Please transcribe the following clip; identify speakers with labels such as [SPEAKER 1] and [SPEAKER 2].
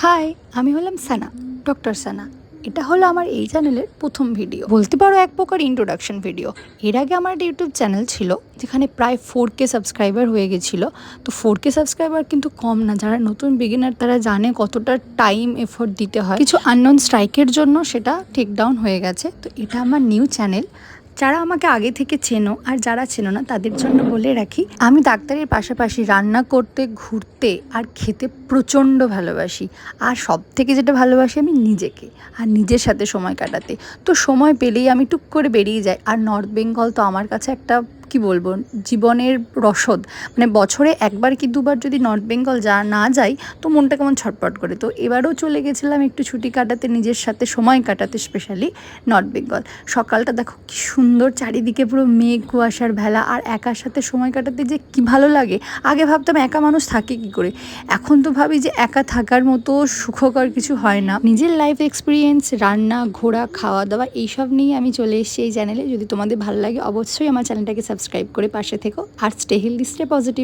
[SPEAKER 1] High, আমি হলাম সানা, doctor সানা। এটা হলো আমার এই চ্যানেলের প্রথম ভিডিও, বলতে পারো এক প্রকার ইন্ট্রোডাকশন ভিডিও। এর আগে আমার একটা ইউটিউব চ্যানেল ছিল যেখানে প্রায় 4K সাবস্ক্রাইবার হয়ে গেছিলো। তো 4K সাবস্ক্রাইবার কিন্তু কম না, যারা নতুন বিগিনার তারা জানে কতটা টাইম এফোর্ট দিতে হয়। কিছু আননোন স্ট্রাইকের জন্য সেটা টেক ডাউন হয়ে গেছে। তো এটা আমার নিউ চ্যানেল। যারা আমাকে আগে থেকে চেনো আর যারা চেনো না তাদের জন্য বলে রাখি, আমি ডাক্তারের পাশাপাশি রান্না করতে, ঘুরতে আর খেতে প্রচণ্ড ভালোবাসি। আর সব থেকে যেটা ভালোবাসি আমি নিজেকে আর নিজের সাথে সময় কাটাতে। তো সময় পেলেই আমি টুক করে বেরিয়ে যাই। আর নর্থ বেঙ্গল তো আমার কাছে একটা কি বলবো, জীবনের রসদ। মানে বছরে একবার কি দুবার যদি নর্থ বেঙ্গল না যাই তো মনটা কেমন ছটপট করে। তো এবারও চলে গেছিলাম একটু ছুটি কাটাতে, নিজের সাথে সময় কাটাতে, স্পেশালি নর্থ বেঙ্গল। সকালটা দেখো কি সুন্দর, চারিদিকে পুরো মেঘ, কুয়াশার ভেলা, আর একার সাথে সময় কাটাতে যে কি ভালো লাগে। আগে ভাবতাম একা মানুষ থাকে কি করে, এখন তো ভাবি যে একা থাকার মতো সুখকর কিছু হয় না। নিজের লাইফ এক্সপিরিয়েন্স, রান্না, ঘোরা, খাওয়া দাওয়া এইসব নিয়ে আমি চলে এসেছি এই চ্যানেলে। যদি তোমাদের ভালো লাগে অবশ্যই আমার চ্যানেলটাকে সাবস্ক্রাইব করে পাশে থেকো। আর স্টে হেলদি, স্টে পজিটিভ।